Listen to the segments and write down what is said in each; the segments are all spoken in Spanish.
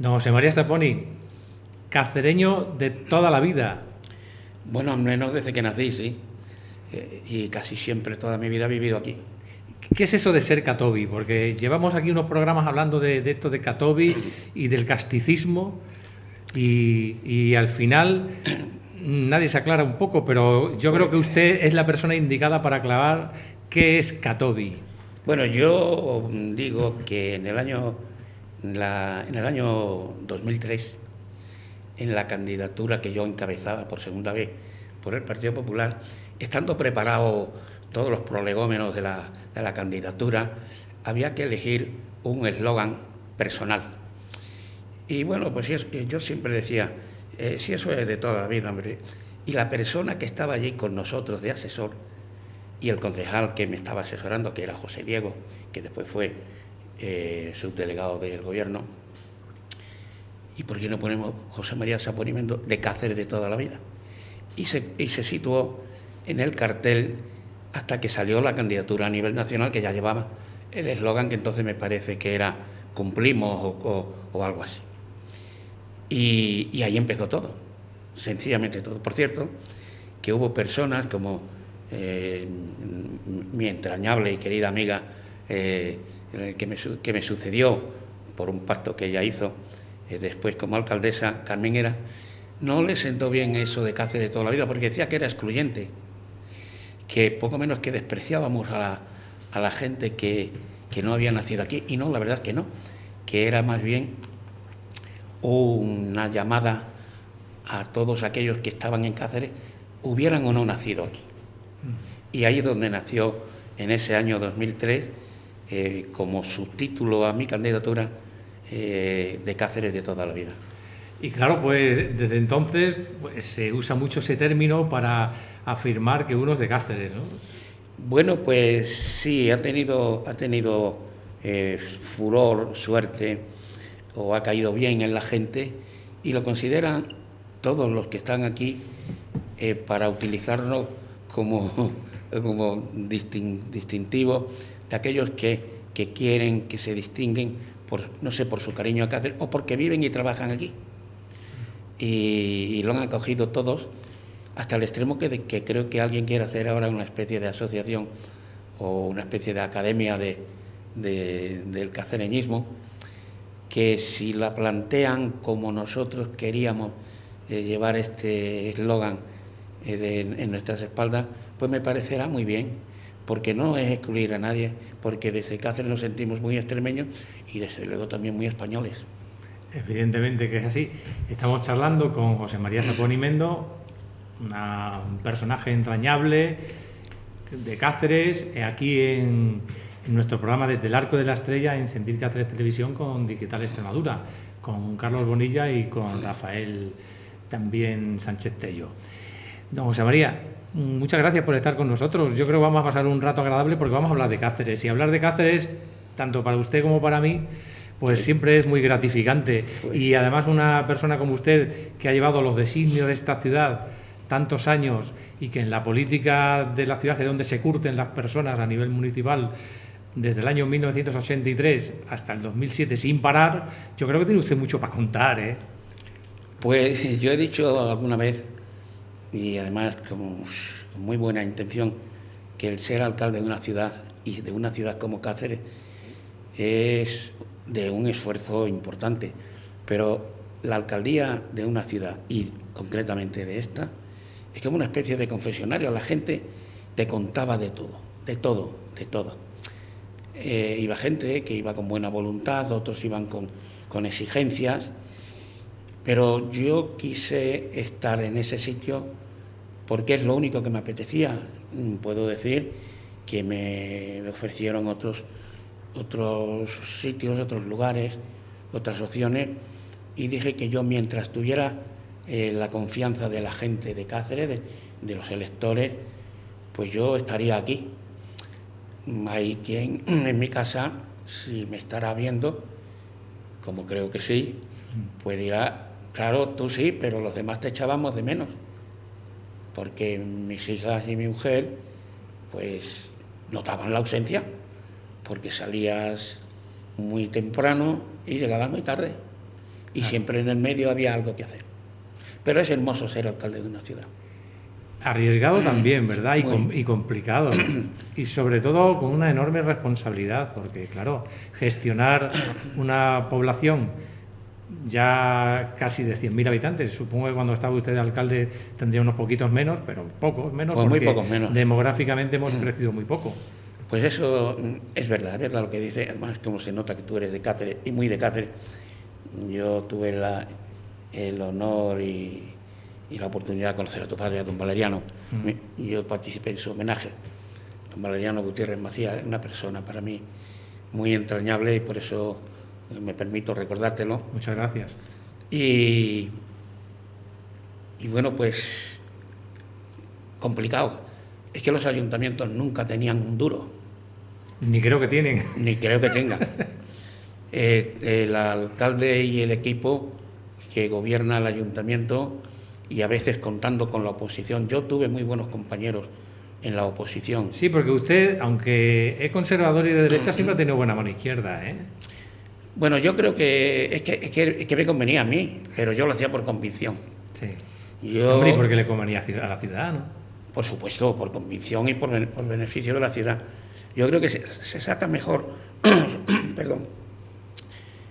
Don José María Saponi, cacereño de toda la vida. Bueno, al menos desde que nací, sí. Y casi siempre, toda mi vida he vivido aquí. ¿Qué es eso de ser catobi? Porque llevamos aquí unos programas hablando de esto de catobi y del casticismo y al final nadie se aclara un poco, pero yo creo Pues, que usted es la persona indicada para aclarar qué es catobi. bueno, yo digo que en el año 2003, en la candidatura que yo encabezaba por segunda vez por el Partido Popular, estando preparado todos los prolegómenos de la candidatura, había que elegir un eslogan personal. Y bueno, pues yo siempre decía, si eso es de toda la vida, hombre. Y la persona que estaba allí con nosotros de asesor y el concejal que me estaba asesorando, que era José Diego, que después fue subdelegado del gobierno, ¿y por qué no ponemos José María Saponi Mendo de Cáceres de toda la vida? Y se situó en el cartel hasta que salió la candidatura a nivel nacional, que ya llevaba el eslogan que entonces me parece que era cumplimos o algo así. Y ahí empezó todo, sencillamente todo. Por cierto, que hubo personas como mi entrañable y querida amiga que me sucedió por un pacto que ella hizo después como alcaldesa, Carmen Era, no le sentó bien eso de Cáceres de toda la vida porque decía que era excluyente, que poco menos que despreciábamos a la gente que no había nacido aquí. Y no, la verdad es que no, que era más bien una llamada a todos aquellos que estaban en Cáceres, hubieran o no nacido aquí. Y ahí es donde nació en ese año 2003, como subtítulo a mi candidatura, de Cáceres de toda la vida. Y claro, pues desde entonces pues, se usa mucho ese término para afirmar que uno es de Cáceres, ¿no? Bueno, pues sí, ha tenido furor, suerte, o ha caído bien en la gente, y lo consideran todos los que están aquí para utilizarlo como, como distintivo de aquellos que quieren, que se distinguen, no sé, por su cariño a Cáceres o porque viven y trabajan aquí. Y lo han acogido todos, hasta el extremo que creo que alguien quiere hacer ahora una especie de asociación o una especie de academia del cacereñismo, que si la plantean como nosotros queríamos llevar este eslogan en nuestras espaldas, pues me parecerá muy bien, porque no es excluir a nadie, porque desde Cáceres nos sentimos muy extremeños y desde luego también muy españoles. Evidentemente que es así. Estamos charlando con José María Saponi Mendo, un personaje entrañable de Cáceres, aquí en nuestro programa Desde el Arco de la Estrella en Sentir Cáceres Televisión con Digital Extremadura, con Carlos Bonilla y con Rafael también Sánchez Tello. Don José María, muchas gracias por estar con nosotros. Yo creo que vamos a pasar un rato agradable porque vamos a hablar de Cáceres. Y hablar de Cáceres, tanto para usted como para mí, pues sí, siempre es muy gratificante. Pues, y además una persona como usted que ha llevado los designios de esta ciudad tantos años y que en la política de la ciudad, que es donde se curten las personas a nivel municipal desde el año 1983 hasta el 2007 sin parar, yo creo que tiene usted mucho para contar, ¿eh? pues yo he dicho alguna vez, y además con muy buena intención, que el ser alcalde de una ciudad, y de una ciudad como Cáceres, es de un esfuerzo importante, pero la alcaldía de una ciudad, y concretamente de esta, es como una especie de confesionario. La gente te contaba de todo, de todo, de todo. Iba gente que iba con buena voluntad, otros iban con exigencias, pero yo quise estar en ese sitio porque es lo único que me apetecía. Puedo decir que me ofrecieron otros sitios, otros lugares, otras opciones, y dije que yo, mientras tuviera la confianza de la gente de Cáceres, de los electores, pues yo estaría aquí. Hay quien en mi casa, si me estará viendo, como creo que sí, pues dirá, claro, tú sí, pero los demás te echábamos de menos, porque mis hijas y mi mujer pues notaban la ausencia, porque salías muy temprano y llegabas muy tarde. y Claro. siempre en el medio había algo que hacer. Pero es hermoso ser alcalde de una ciudad. Arriesgado también, ¿verdad? Muy. Y complicado. Y sobre todo con una enorme responsabilidad, porque claro, gestionar una población ya casi de 100.000 habitantes, supongo que cuando estaba usted de alcalde tendría unos poquitos menos, pero pocos menos, Pues muy porque pocos menos. demográficamente hemos crecido muy poco. Pues eso es verdad lo que dice. Además, como se nota que tú eres de Cáceres y muy de Cáceres, yo tuve el honor y la oportunidad de conocer a tu padre, a don Valeriano. Yo participé en su homenaje. Don Valeriano Gutiérrez Macías es una persona para mí muy entrañable y por eso me permito recordártelo. Muchas gracias. Y bueno, pues complicado. Es que los ayuntamientos nunca tenían un duro. Ni creo que tienen. Ni creo que tengan. El alcalde y el equipo que gobierna el ayuntamiento, y a veces contando con la oposición. Yo tuve muy buenos compañeros en la oposición. Sí, porque usted, aunque es conservador y de derecha, siempre ha tenido buena mano izquierda, ¿eh? Bueno, yo creo que es que me convenía a mí, pero yo lo hacía por convicción. Sí. Yo, Hombre, ¿y por qué le convenía a la ciudad, no? por supuesto, por convicción y por beneficio de la ciudad. Yo creo que se saca mejor, perdón,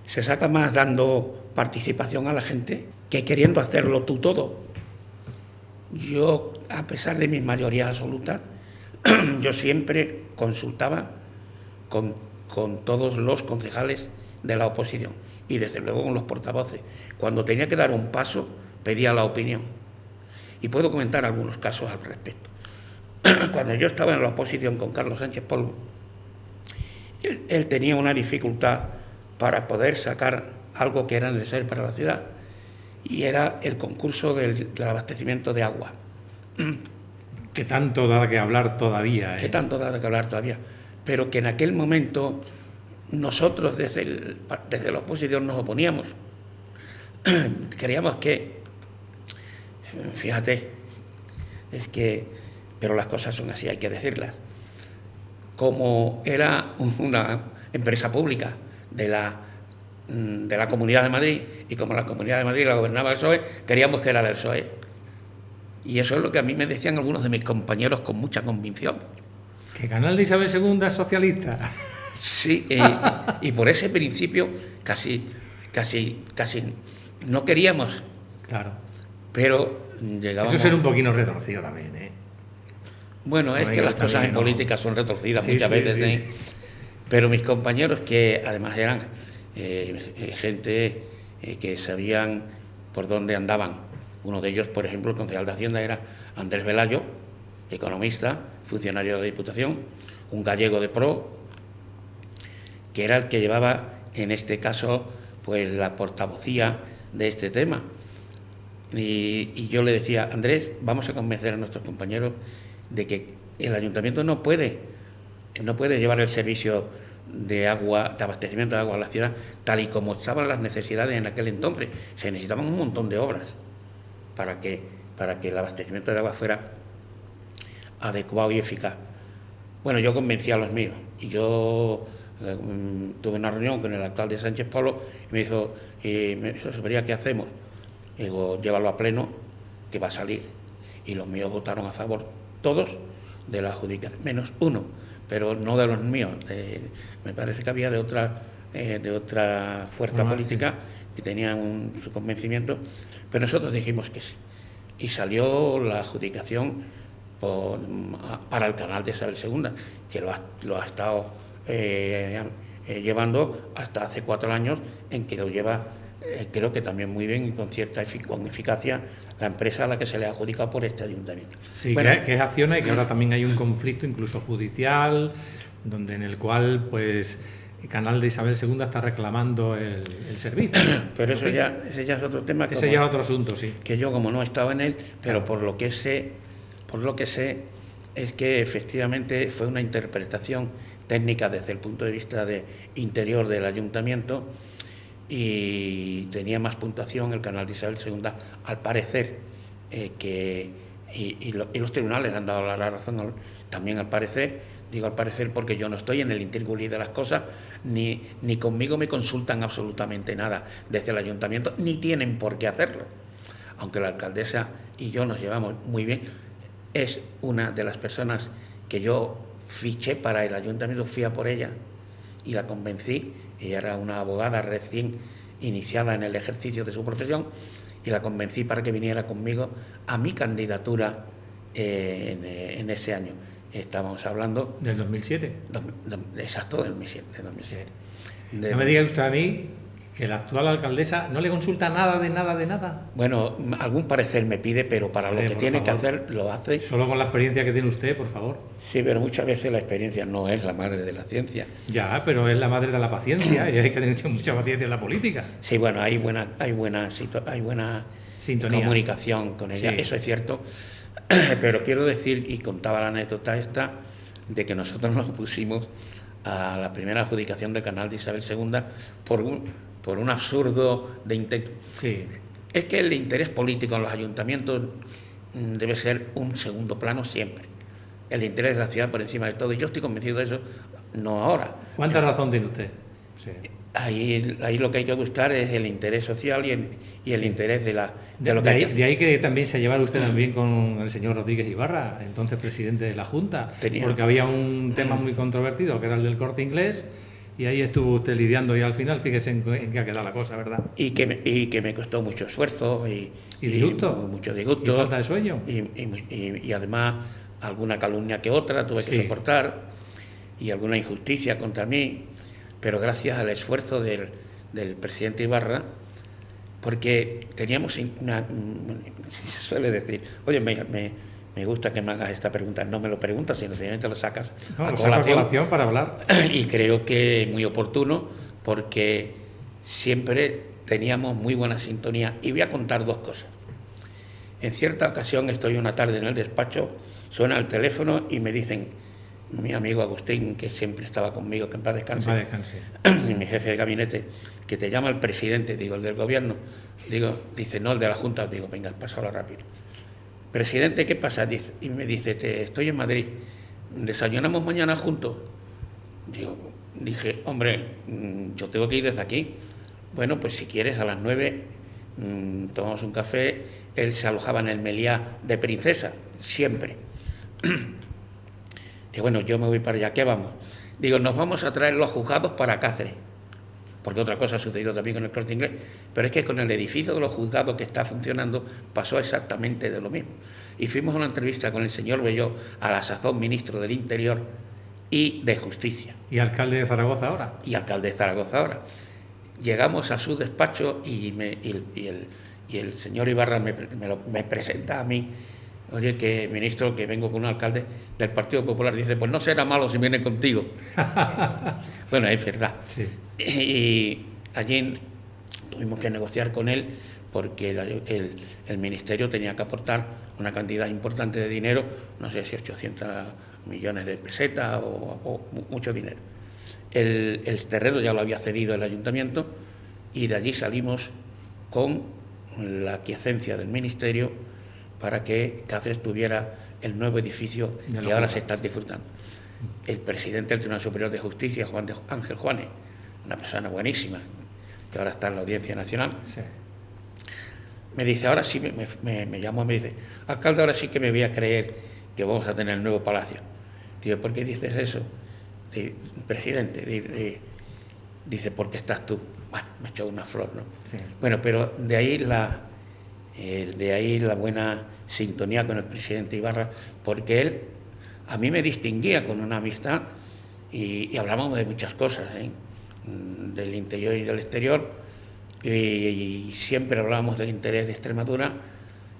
se saca más dando participación a la gente que queriendo hacerlo tú todo. Yo, a pesar de mis mayorías absolutas, yo siempre consultaba con todos los concejales de la oposición y desde luego con los portavoces. Cuando tenía que dar un paso, pedía la opinión. Y puedo comentar algunos casos al respecto. Cuando yo estaba en la oposición con Carlos Sánchez Polvo, él tenía una dificultad para poder sacar algo que era necesario para la ciudad, y era el concurso del abastecimiento de agua. Que tanto da que hablar todavía, ¿eh? Que tanto da que hablar todavía. Pero que en aquel momento nosotros desde la oposición nos oponíamos. Creíamos que, fíjate, es que, pero las cosas son así, hay que decirlas. Como era una empresa pública de la Comunidad de Madrid, y como la Comunidad de Madrid la gobernaba el PSOE, queríamos que era del PSOE. Y eso es lo que a mí me decían algunos de mis compañeros con mucha convicción. ¿Que Canal de Isabel II es socialista? Sí, y por ese principio casi no queríamos. Claro. Pero llegábamos... Eso es ser un poquito retorcido también, ¿eh? Bueno, es que las cosas en política son retorcidas muchas veces, sí, ¿eh? Sí. Pero mis compañeros, que además eran gente que sabían por dónde andaban. Uno de ellos, por ejemplo, el concejal de Hacienda era Andrés Velayo, economista, funcionario de la Diputación, un gallego de pro, que era el que llevaba, en este caso, pues la portavocía de este tema. Y yo le decía, Andrés, vamos a convencer a nuestros compañeros de que el ayuntamiento no puede llevar el servicio de agua, de abastecimiento de agua a la ciudad, tal y como estaban las necesidades en aquel entonces. Se necesitaban un montón de obras para que el abastecimiento de agua fuera adecuado y eficaz. Bueno, yo convencí a los míos y yo tuve una reunión con el alcalde Sánchez Polo y me dijo, María, ¿qué hacemos? Y digo, llévalo a pleno, que va a salir. Y los míos votaron a favor, todos, de la adjudicación, menos uno, pero no de los míos. Me parece que había de otra fuerza política que tenían su convencimiento, pero nosotros dijimos que sí. Y salió la adjudicación para el canal de Isabel II, que lo ha estado llevando hasta hace 4 años, en que lo lleva, creo que también muy bien y con cierta eficacia, la empresa a la que se le ha adjudicado por este ayuntamiento. Sí, bueno, que es Acciona, y que ahora también hay un conflicto incluso judicial, en el cual pues el canal de Isabel II está reclamando el servicio. Pero ese ya es otro tema. Ese ya es otro asunto, sí. Que yo, como no he estado en él, pero por lo que sé es que efectivamente fue una interpretación técnica desde el punto de vista de interior del ayuntamiento, y tenía más puntuación el canal de Isabel II, al parecer, y los tribunales han dado la razón también al parecer. Digo al parecer porque yo no estoy en el intríngulis de las cosas, ni conmigo me consultan absolutamente nada desde el ayuntamiento, ni tienen por qué hacerlo. Aunque la alcaldesa y yo nos llevamos muy bien, es una de las personas que yo fiché para el ayuntamiento, fui a por ella y la convencí. Ella era una abogada recién iniciada en el ejercicio de su profesión y la convencí para que viniera conmigo a mi candidatura en ese año. Estábamos hablando... ¿Del 2007? Exacto, del 2007. Sí. No me diga usted a mí que la actual alcaldesa no le consulta nada de nada de nada. Bueno, algún parecer me pide, pero para lo que tiene que hacer, lo hace. Solo con la experiencia que tiene usted, por favor. Sí, pero muchas veces la experiencia no es la madre de la ciencia. Ya, pero es la madre de la paciencia y hay que tener mucha paciencia en la política. Sí, bueno, hay buena sintonía, comunicación con ella, sí. Eso es cierto. Pero quiero decir, y contaba la anécdota esta, de que nosotros nos opusimos a la primera adjudicación del canal de Isabel II por un absurdo de intento. Sí. Es que el interés político en los ayuntamientos debe ser un segundo plano siempre. El interés de la ciudad por encima de todo. Y yo estoy convencido de eso, no ahora. ¿Cuánta razón tiene usted? Sí. Ahí lo que hay que buscar es el interés social y el interés de lo que hay. De ahí que también se llevara usted también con el señor Rodríguez Ibarra, entonces presidente de la Junta, porque había un tema muy controvertido, que era el del Corte Inglés, y ahí estuvo usted lidiando y al final fíjese en qué ha quedado la cosa, ¿verdad? Y que me costó mucho esfuerzo y disgusto. Mucho disgusto. Y falta de sueño. Y además alguna calumnia que otra tuve que soportar y alguna injusticia contra mí. Pero gracias al esfuerzo del presidente Ibarra, porque teníamos se suele decir, oye, me gusta que me hagas esta pregunta, no me lo preguntas, sino sencillamente lo sacas a colación para hablar. Y creo que muy oportuno, porque siempre teníamos muy buena sintonía. Y voy a contar dos cosas. En cierta ocasión estoy una tarde en el despacho, suena el teléfono y me dicen, mi amigo Agustín, que siempre estaba conmigo, que en paz descanse, y mi jefe de gabinete, que te llama el presidente, digo, el del gobierno, dice, no, el de la Junta, digo, venga, pásalo rápido. Presidente, ¿qué pasa? Y me dice, estoy en Madrid, ¿desayunamos mañana juntos? Dije, hombre, yo tengo que ir desde aquí. Bueno, pues si quieres, a las 9 tomamos un café. Él se alojaba en el Meliá de Princesa, siempre. Y bueno, yo me voy para allá, ¿qué vamos? Digo, nos vamos a traer los juzgados para Cáceres, porque otra cosa ha sucedido también con el Corte Inglés, pero es que con el edificio de los juzgados que está funcionando pasó exactamente de lo mismo. Y fuimos a una entrevista con el señor Belló, a la sazón ministro del Interior y de Justicia. ¿Y alcalde de Zaragoza ahora? Y alcalde de Zaragoza ahora. Llegamos a su despacho y el señor Ibarra me presenta a mí. Oye, que ministro, que vengo con un alcalde del Partido Popular, dice, pues no será malo si viene contigo. Bueno, es verdad. Sí. Y allí tuvimos que negociar con él porque el ministerio tenía que aportar una cantidad importante de dinero, no sé si 800 millones de pesetas o mucho dinero. El terreno ya lo había cedido el ayuntamiento y de allí salimos con la aquiescencia del ministerio para que Cáceres tuviera el nuevo edificio que ahora se está disfrutando. El presidente del Tribunal Superior de Justicia, Ángel Juanes, una persona buenísima, que ahora está en la Audiencia Nacional, sí. Me dice, ahora sí, me llamó y me dice, alcalde, ahora sí que me voy a creer que vamos a tener el nuevo palacio. Digo, ¿por qué dices eso? Presidente, dice, porque estás tú. Bueno, me echó una flor, ¿no? Sí. Bueno, pero de ahí la buena sintonía con el presidente Ibarra, porque él a mí me distinguía con una amistad y hablábamos de muchas cosas, del interior y del exterior, y siempre hablábamos del interés de Extremadura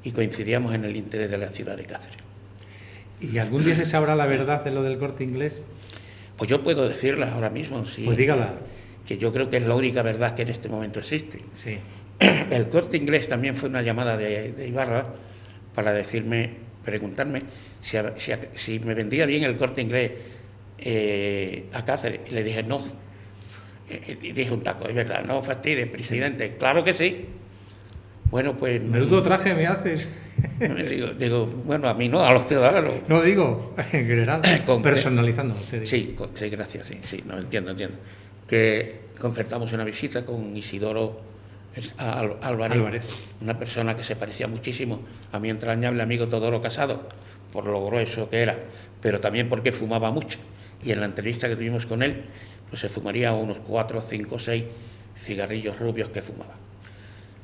y coincidíamos en el interés de la ciudad de Cáceres. ¿Y algún día se sabrá la verdad de lo del Corte Inglés? Pues yo puedo decirla ahora mismo, sí. Pues dígala. Que yo creo que es la única verdad que en este momento existe. Sí. El Corte Inglés también fue una llamada de Ibarra para preguntarme si me vendría bien el Corte Inglés a Cáceres. Y le dije, no. Y dije un taco, es verdad, no fastidies, presidente. Sí. Claro que sí. Bueno, pues... Menudo traje me haces. Digo, bueno, a mí no, a los ciudadanos. No digo, en general, personalizando. Sí, gracias, sí, no, entiendo. que concertamos una visita con Isidoro Álvarez, una persona que se parecía muchísimo a mi entrañable amigo Teodoro Casado, por lo grueso que era, pero también porque fumaba mucho. Y en la entrevista que tuvimos con él, pues se fumaría unos 4, 5, 6 cigarrillos rubios que fumaba.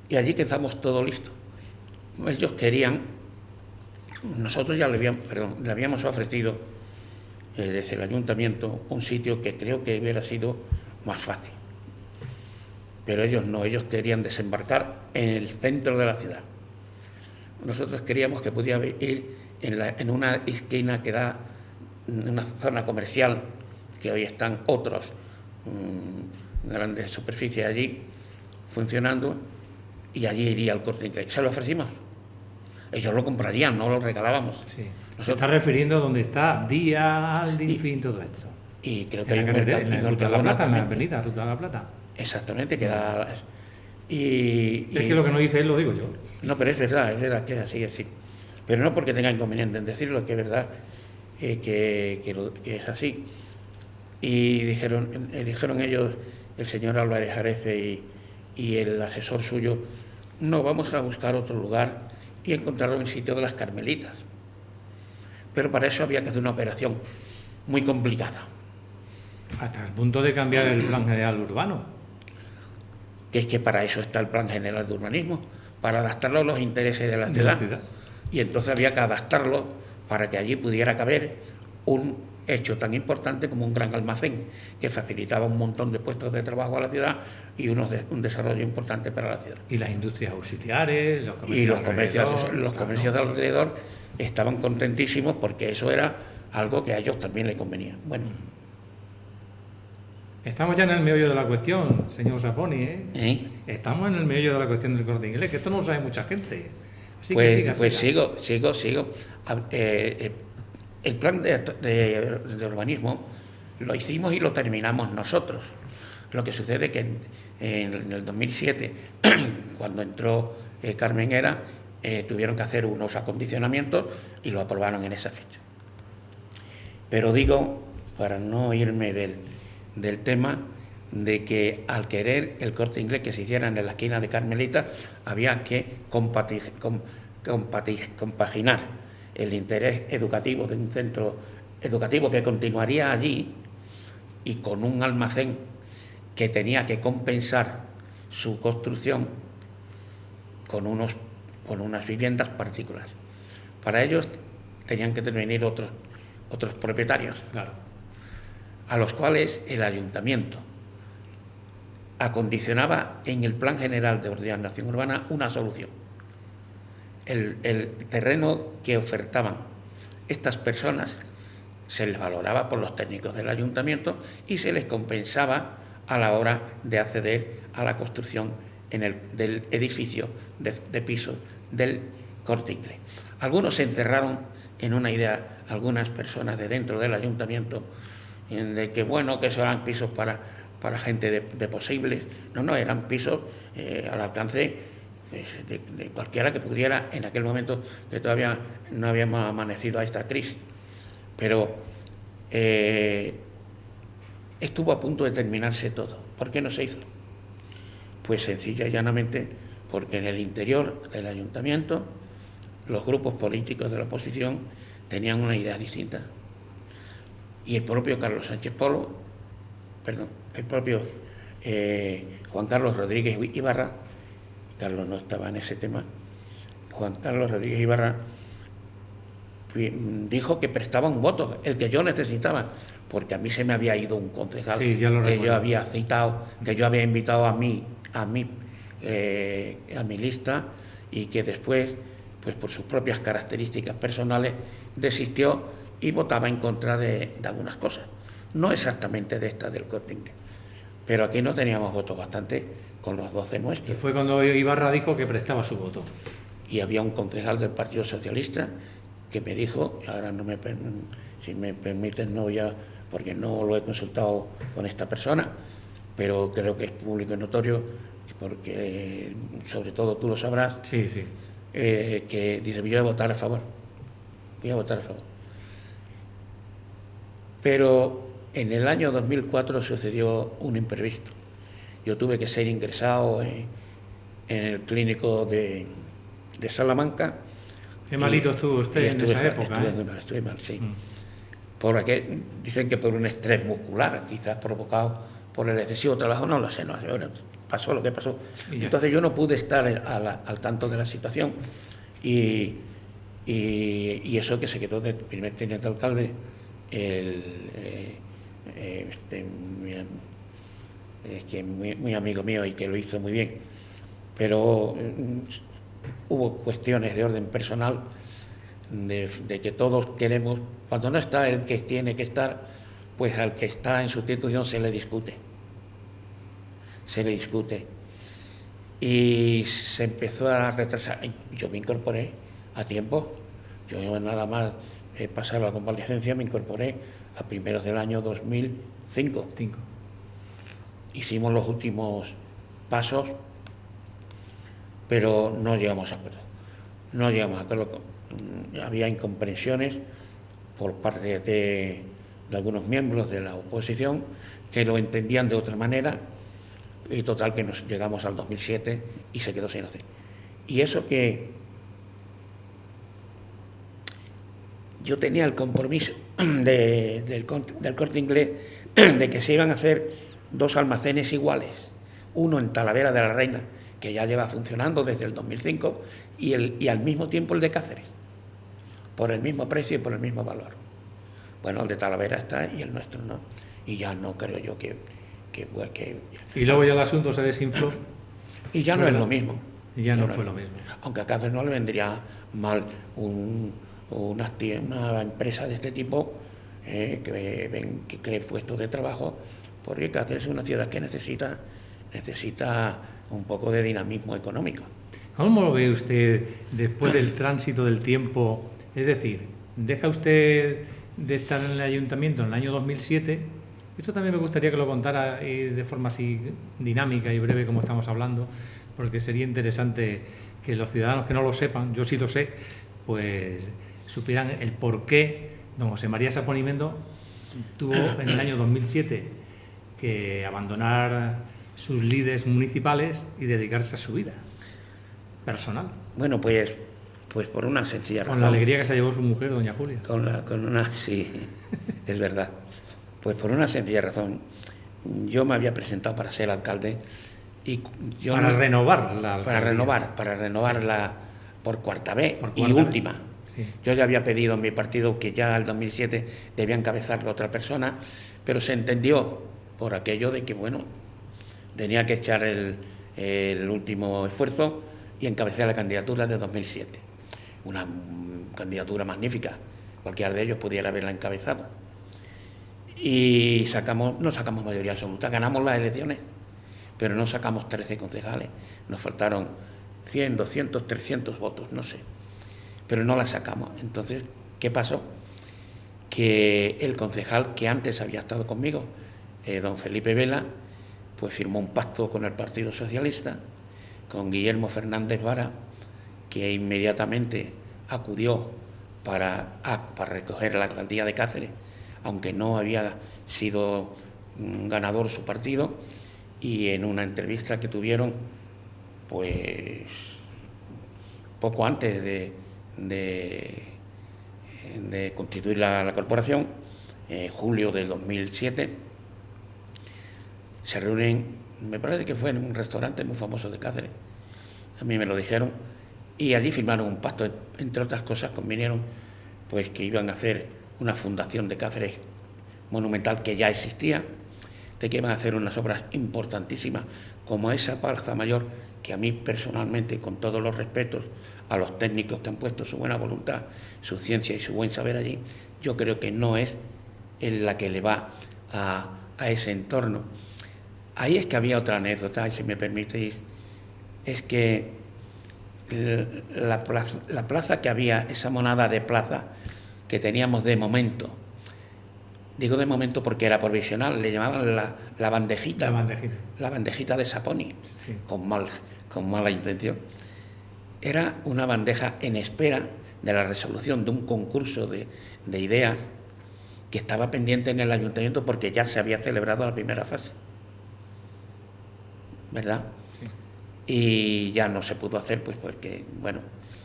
Y allí quedamos todo listo. Ellos querían, nosotros ya le habíamos ofrecido desde el ayuntamiento un sitio que creo que hubiera sido más fácil. Pero ellos no, ellos querían desembarcar en el centro de la ciudad. Nosotros queríamos que pudiera ir en una esquina que da en una zona comercial, que hoy están otros grandes superficies allí funcionando, y allí iría el Corte Inglés. Se lo ofrecimos. Ellos lo comprarían, no lo regalábamos. Sí. Se está refiriendo a donde está Día, Aldi, en fin, todo esto. Y creo que en la Ruta de la Plata, en la avenida Ruta de la Plata. Exactamente, queda. Es que lo que no dice él lo digo yo. No, pero es verdad que es así. Pero no porque tenga inconveniente en decirlo, que es verdad que es así. Y dijeron ellos, el señor Álvarez Arece y el asesor suyo, no, vamos a buscar otro lugar y encontraron el sitio de las Carmelitas. Pero para eso había que hacer una operación muy complicada. Hasta el punto de cambiar el plan general urbano. Que es que para eso está el plan general de urbanismo, para adaptarlo a los intereses de la ciudad. Y entonces había que adaptarlo para que allí pudiera caber un hecho tan importante como un gran almacén, que facilitaba un montón de puestos de trabajo a la ciudad y un desarrollo importante para la ciudad. Y las industrias auxiliares, los comercios de alrededor estaban contentísimos porque eso era algo que a ellos también les convenía. Bueno. Estamos ya en el meollo de la cuestión, señor Saponi, ¿eh? Estamos en el meollo de la cuestión del Corte Inglés, que esto no lo sabe mucha gente. Así que siga. Sigo. El plan de urbanismo lo hicimos y lo terminamos nosotros. Lo que sucede es que en el 2007, cuando entró Carmen Era, tuvieron que hacer unos acondicionamientos y lo aprobaron en esa fecha. Pero digo, para no irme del tema, de que al querer el Corte Inglés que se hiciera en la esquina de Carmelita, había que compaginar el interés educativo de un centro educativo que continuaría allí y con un almacén que tenía que compensar su construcción con unas viviendas particulares. Para ellos tenían que intervenir otros propietarios, claro, a los cuales el ayuntamiento acondicionaba en el Plan General de Ordenación Urbana una solución. El terreno que ofertaban estas personas se les valoraba por los técnicos del ayuntamiento y se les compensaba a la hora de acceder a la construcción del edificio de pisos del Corte Inglés. Algunos se encerraron en una idea, algunas personas de dentro del ayuntamiento, de que bueno, que eso eran pisos para gente de posibles. No, eran pisos al alcance de cualquiera que pudiera en aquel momento, que todavía no habíamos amanecido a esta crisis. Pero estuvo a punto de terminarse todo. ¿Por qué no se hizo? Pues sencilla y llanamente porque en el interior del ayuntamiento los grupos políticos de la oposición tenían una idea distinta. Y el propio Carlos Sánchez Polo, el propio Juan Carlos Rodríguez Ibarra, Carlos no estaba en ese tema, Juan Carlos Rodríguez Ibarra dijo que prestaba un voto, el que yo necesitaba, porque a mí se me había ido un concejal yo había citado, que yo había invitado a mi lista y que después, pues por sus propias características personales, desistió y votaba en contra de algunas cosas. No exactamente de esta del Corte Inglés, pero aquí no teníamos votos bastante con los 12 nuestros. Y fue cuando Ibarra dijo que prestaba su voto. Y había un concejal del Partido Socialista que me dijo, ahora si me permiten, no ya, porque no lo he consultado con esta persona, pero creo que es público y notorio, porque sobre todo tú lo sabrás, sí. Que dice, voy a votar a favor. Pero En el año 2004 sucedió un imprevisto. Yo tuve que ser ingresado en el clínico de Salamanca. Qué malito estuvo usted en esa época. Estuve mal, sí. Porque dicen que por un estrés muscular, quizás provocado por el excesivo trabajo, no lo sé, bueno, pasó lo que pasó. Entonces yo no pude estar al tanto de la situación y eso que se quedó del primer teniente alcalde, muy amigo mío y que lo hizo muy bien, pero hubo cuestiones de orden personal de que todos queremos, cuando no está el que tiene que estar, pues al que está en sustitución se le discute y se empezó a retrasar. Yo me incorporé a tiempo, yo nada más pasar la convalecencia me incorporé a primeros del año 2005. Hicimos los últimos pasos, pero no llegamos a acuerdo. Había incomprensiones por parte de algunos miembros de la oposición que lo entendían de otra manera, y total que nos llegamos al 2007 y se quedó sin hacer. Y eso que yo tenía el compromiso del Corte Inglés de que se iban a hacer 2 almacenes iguales, uno en Talavera de la Reina, que ya lleva funcionando desde el 2005, y al mismo tiempo el de Cáceres, por el mismo precio y por el mismo valor. Bueno, el de Talavera está y el nuestro no, y ya no creo yo que y luego ya el asunto se desinfló. Y ya no es lo mismo. Y ya no fue lo mismo. Aunque a Cáceres no le vendría mal una empresa de este tipo que cree puestos de trabajo, porque Cáceres es una ciudad que necesita un poco de dinamismo económico. ¿Cómo lo ve usted después del tránsito del tiempo? Es decir, deja usted de estar en el ayuntamiento en el año 2007. Esto también me gustaría que lo contara de forma así dinámica y breve como estamos hablando, porque sería interesante que los ciudadanos que no lo sepan, yo sí lo sé, pues supieran el por qué don José María Sapón y Mendo tuvo en el año 2007 que abandonar sus lides municipales y dedicarse a su vida personal. Bueno, pues por una sencilla razón. Con la alegría que se llevó su mujer, doña Julia. Sí, es verdad. Pues por una sencilla razón. Yo me había presentado para ser alcalde y yo para renovar la alcaldía. Para renovarla por cuarta vez y última. Sí. Yo ya había pedido en mi partido que ya el 2007 debía encabezarlo otra persona, pero se entendió por aquello de que, bueno, tenía que echar el último esfuerzo y encabezar la candidatura de 2007. Una candidatura magnífica, cualquiera de ellos pudiera haberla encabezado. Y no sacamos mayoría absoluta, ganamos las elecciones, pero no sacamos 13 concejales, nos faltaron 100, 200, 300 votos, no sé, pero no las sacamos. Entonces, ¿qué pasó? Que el concejal que antes había estado conmigo, don Felipe Vela, pues firmó un pacto con el Partido Socialista, con Guillermo Fernández Vara, que inmediatamente acudió para recoger la alcaldía de Cáceres, aunque no había sido ganador su partido, y en una entrevista que tuvieron, pues poco antes de constituir la corporación, julio del 2007, se reúnen, me parece que fue en un restaurante muy famoso de Cáceres, a mí me lo dijeron, y allí firmaron un pacto, entre otras cosas convinieron pues que iban a hacer una fundación de Cáceres monumental que ya existía, de que iban a hacer unas obras importantísimas como esa Plaza Mayor, que a mí personalmente, con todos los respetos a los técnicos que han puesto su buena voluntad, su ciencia y su buen saber allí, yo creo que no es en la que le va a ese entorno. Ahí es que había otra anécdota, si me permitís, es que la plaza que había, esa monada de plaza que teníamos de momento, digo de momento porque era provisional, le llamaban la bandejita. La bandejita de Saponi, sí. con mala intención. Era una bandeja en espera de la resolución de un concurso de ideas que estaba pendiente en el ayuntamiento porque ya se había celebrado la primera fase, ¿verdad? Sí. Y ya no se pudo hacer, pues porque, bueno,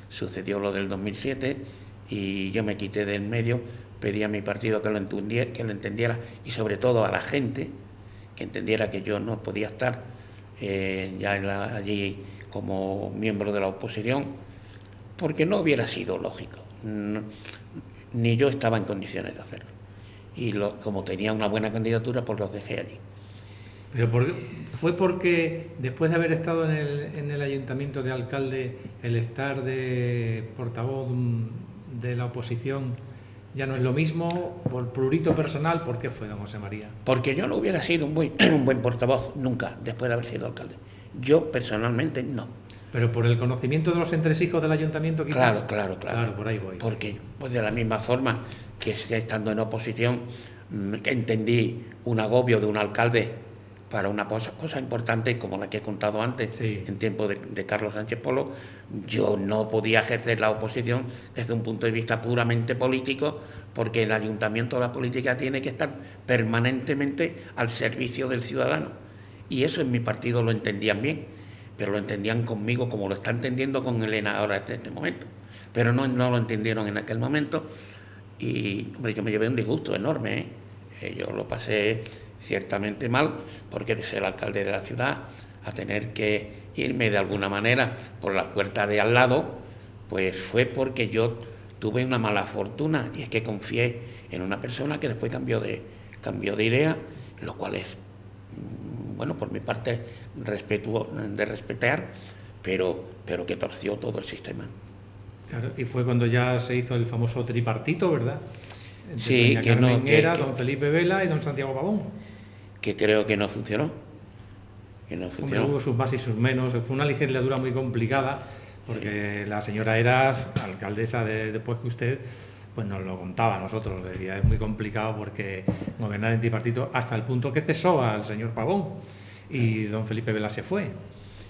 sucedió lo del 2007 y yo me quité del medio, pedí a mi partido que lo entendiera y sobre todo a la gente que entendiera que yo no podía estar allí como miembro de la oposición, porque no hubiera sido lógico, ni yo estaba en condiciones de hacerlo. Y como tenía una buena candidatura, pues los dejé allí. Pero fue porque después de haber estado en el ayuntamiento de alcalde, el estar de portavoz de la oposición ya no es lo mismo, por prurito personal. ¿Por qué fue, don José María? Porque yo no hubiera sido un buen portavoz nunca después de haber sido alcalde. Yo personalmente no. Pero por el conocimiento de los entresijos del ayuntamiento, quizás. Claro. Claro, por ahí voy. Porque pues de la misma forma que estando en oposición entendí un agobio de un alcalde para una cosa importante como la que he contado antes, sí, en tiempo de Carlos Sánchez Polo. Yo no podía ejercer la oposición desde un punto de vista puramente político, porque el ayuntamiento, la política, tiene que estar permanentemente al servicio del ciudadano. Y eso en mi partido lo entendían bien, pero lo entendían conmigo como lo está entendiendo con Elena ahora en este momento. Pero no lo entendieron en aquel momento y, hombre, yo me llevé un disgusto enorme, ¿eh? Yo lo pasé ciertamente mal, porque de ser alcalde de la ciudad a tener que irme de alguna manera por la puerta de al lado, pues fue porque yo tuve una mala fortuna, y es que confié en una persona que después cambió de idea, lo cual es, bueno, por mi parte de respetar, pero que torció todo el sistema. Claro, y fue cuando ya se hizo el famoso tripartito, ¿verdad? Entre sí, doña Carmen Hera, don Felipe Vela y don Santiago Pavón. Que creo que no funcionó. Hombre, hubo sus más y sus menos. Fue una legislatura muy complicada, porque la señora Heras, alcaldesa después que usted, pues nos lo contaba a nosotros. Decía, es muy complicado porque gobernar en tripartito, hasta el punto que cesó al señor Pavón y don Felipe Vela se fue.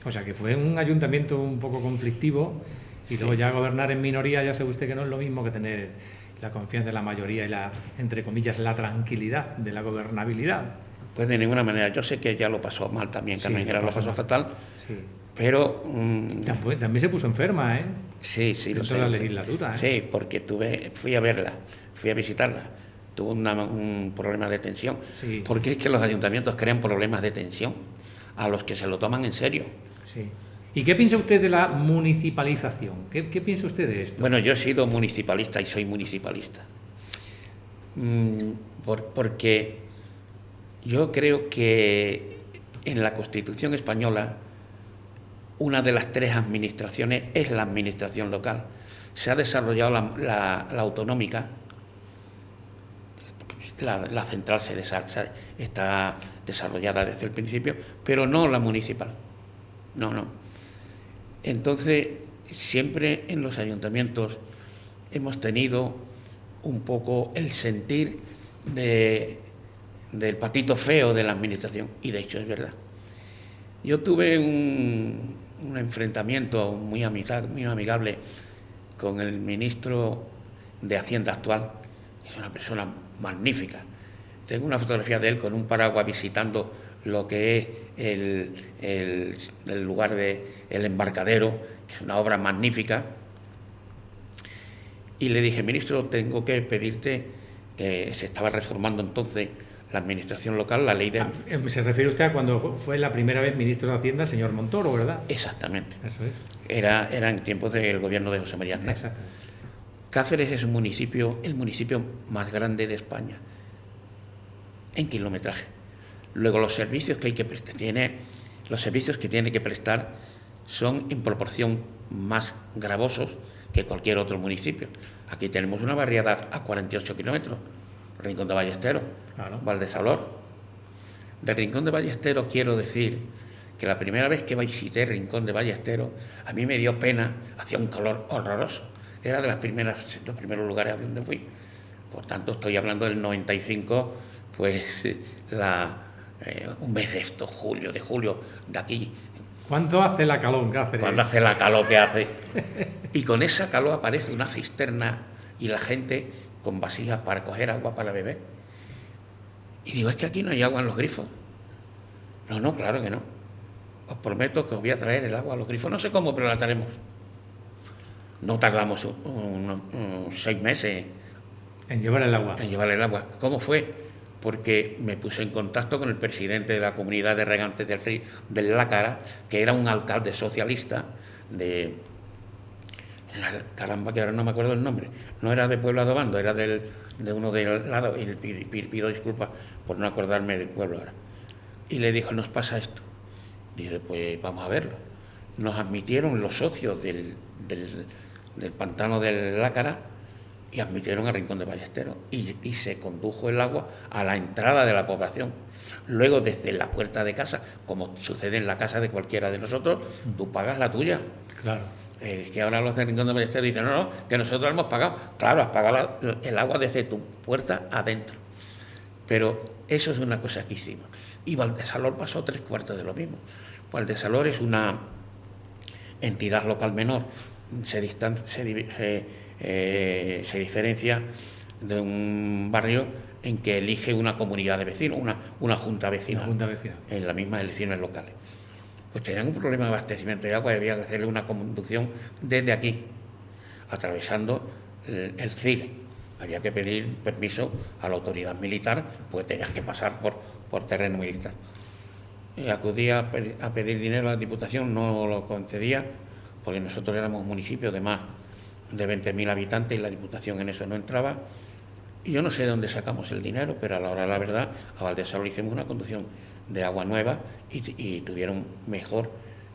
O sea que fue un ayuntamiento un poco conflictivo, y luego ya gobernar en minoría, ya sabe usted que no es lo mismo que tener la confianza de la mayoría y la, entre comillas, la tranquilidad de la gobernabilidad. Pues de ninguna manera. Yo sé que ya lo pasó mal también, Carmen Hera lo pasó fatal, sí. Pero... también se puso enferma, ¿eh? Sí, lo sé. En toda la legislatura, ¿eh? Sí, porque fui a verla, fui a visitarla. Tuvo un problema de tensión. Sí. Porque es que los ayuntamientos crean problemas de tensión a los que se lo toman en serio. Sí. ¿Y qué piensa usted de la municipalización? ¿Qué piensa usted de esto? Bueno, yo he sido municipalista y soy municipalista. Porque yo creo que en la Constitución española una de las tres administraciones es la administración local. Se ha desarrollado la autonómica, la central está desarrollada desde el principio, pero no la municipal. No. Entonces, siempre en los ayuntamientos hemos tenido un poco el sentir del patito feo de la administración, y de hecho es verdad. Yo tuve un enfrentamiento muy amigable con el ministro de Hacienda actual, que es una persona magnífica. Tengo una fotografía de él con un paraguas visitando lo que es el lugar del embarcadero, que es una obra magnífica. Y le dije, ministro, tengo que pedirte, que se estaba reformando entonces la administración local, la ley de... Se refiere usted a cuando fue la primera vez ministro de Hacienda el señor Montoro, ¿verdad? Exactamente. Eso es. Era en tiempos del gobierno de José María Aznar. Exactamente. Cáceres es el municipio más grande de España en kilometraje. Luego los servicios que tiene que prestar son en proporción más gravosos que cualquier otro municipio. Aquí tenemos una barriada a 48 kilómetros, Rincón de Ballesteros, claro. Valdesalor. Del Rincón de Ballesteros quiero decir que la primera vez que visité Rincón de Ballesteros, a mí me dio pena, hacía un calor horroroso. Era de los primeros lugares a donde fui. Por tanto, estoy hablando del 95, pues un mes de esto, de julio, de aquí. ¿Cuánto hace la calor, Cáceres? ¿Cuánto hace la calor que hace? Y con esa calor aparece una cisterna y la gente con vasijas para coger agua para beber. Y digo, es que aquí no hay agua en los grifos. No, claro que no. Os prometo que os voy a traer el agua a los grifos. No sé cómo, pero la traeremos. No tardamos unos 6 meses En llevar el agua. en llevar el agua. ¿Cómo fue? Porque me puse en contacto con el presidente de la comunidad de regantes del río del Lácara, que era un alcalde socialista de... Caramba, que ahora no me acuerdo el nombre. No era de Puebla de Obando, era de uno del lado. Y pido disculpas por no acordarme del pueblo ahora. Y le dijo, nos pasa esto. Dice, pues vamos a verlo. Nos admitieron los socios del pantano del Lácara y admitieron al Rincón de Ballesteros y se condujo el agua a la entrada de la población. Luego, desde la puerta de casa, como sucede en la casa de cualquiera de nosotros, tú pagas la tuya. Claro. Que ahora los del Rincón de Ballesteros dicen, no, que nosotros hemos pagado. Claro, has pagado el agua desde tu puerta adentro. Pero eso es una cosa que hicimos. Y Valdesalor pasó 3/4 de lo mismo. Valdesalor es una entidad local menor, se diferencia de un barrio en que elige una comunidad de vecinos, una junta vecinal, en las mismas elecciones locales. Pues tenían un problema de abastecimiento de agua y había que hacerle una conducción desde aquí, atravesando el CIR. Había que pedir permiso a la autoridad militar, pues tenías que pasar por terreno militar. Y acudí a pedir dinero a la Diputación, no lo concedía, porque nosotros éramos un municipio de más de 20.000 habitantes y la Diputación en eso no entraba. Y yo no sé de dónde sacamos el dinero, pero a la hora de la verdad, a Valdesalor hicimos una conducción de agua nueva y tuvieron mejor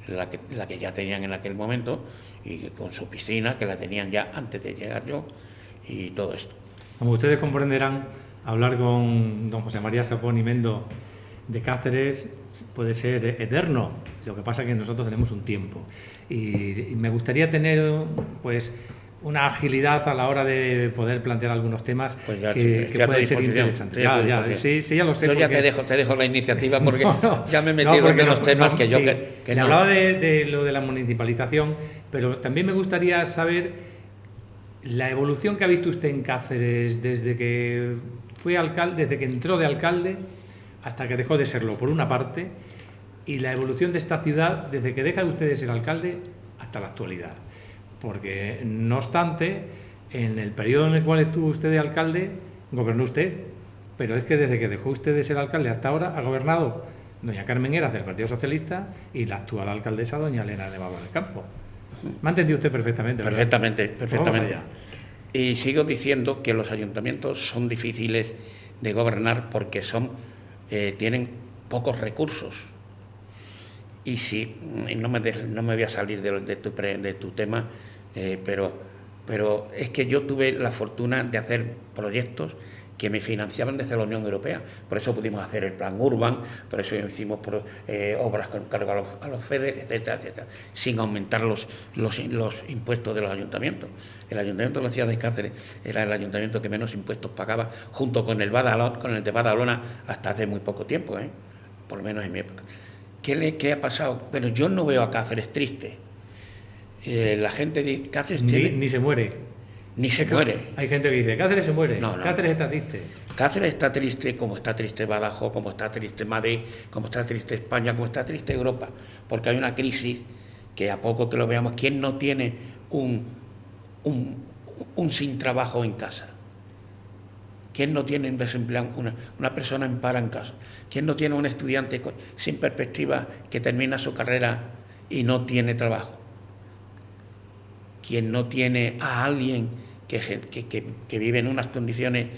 la que ya tenían en aquel momento, y con su piscina, que la tenían ya antes de llegar yo, y todo esto. Como ustedes comprenderán, hablar con don José María Sapón y Mendo de Cáceres puede ser eterno. Lo que pasa es que nosotros tenemos un tiempo. Y me gustaría tener, pues, una agilidad a la hora de poder plantear algunos temas pues que pueden ser interesantes. Sí, ya lo sé. Yo ya te dejo la iniciativa porque ya me he metido en los temas que yo... Sí, que le hablaba de lo de la municipalización, pero también me gustaría saber la evolución que ha visto usted en Cáceres desde que fue alcalde, desde que entró de alcalde hasta que dejó de serlo, por una parte, y la evolución de esta ciudad desde que deja usted de ser alcalde hasta la actualidad. Porque, no obstante, en el periodo en el cual estuvo usted de alcalde, gobernó usted, pero es que desde que dejó usted de ser alcalde hasta ahora ha gobernado doña Carmen Heras del Partido Socialista y la actual alcaldesa doña Elena de Baba del Campo. ¿Me ha entendido usted perfectamente? ¿verdad? Perfectamente. Pues vamos allá. Y sigo diciendo que los ayuntamientos son difíciles de gobernar porque tienen pocos recursos. Y si no me voy a salir de tu tema, pero es que yo tuve la fortuna de hacer proyectos que me financiaban desde la Unión Europea. Por eso pudimos hacer el Plan Urban, por eso hicimos obras con cargo a los FEDER, etcétera, etcétera, sin aumentar los impuestos de los ayuntamientos. El ayuntamiento de la ciudad de Cáceres era el ayuntamiento que menos impuestos pagaba, junto con el de Badalona, hasta hace muy poco tiempo, por lo menos en mi época. ¿Qué ha pasado? Pero yo no veo a Cáceres triste. La gente de Cáceres ni se muere. Ni se muere. Hay gente que dice, Cáceres se muere, no. Cáceres está triste. Cáceres está triste como está triste Badajoz, como está triste Madrid, como está triste España, como está triste Europa, porque hay una crisis que a poco que lo veamos, ¿quién no tiene un sin trabajo en casa? ¿Quién no tiene un desempleado, una persona en paro en casa? ¿Quién no tiene un estudiante sin perspectiva que termina su carrera y no tiene trabajo? ¿Quién no tiene a alguien que vive en unas condiciones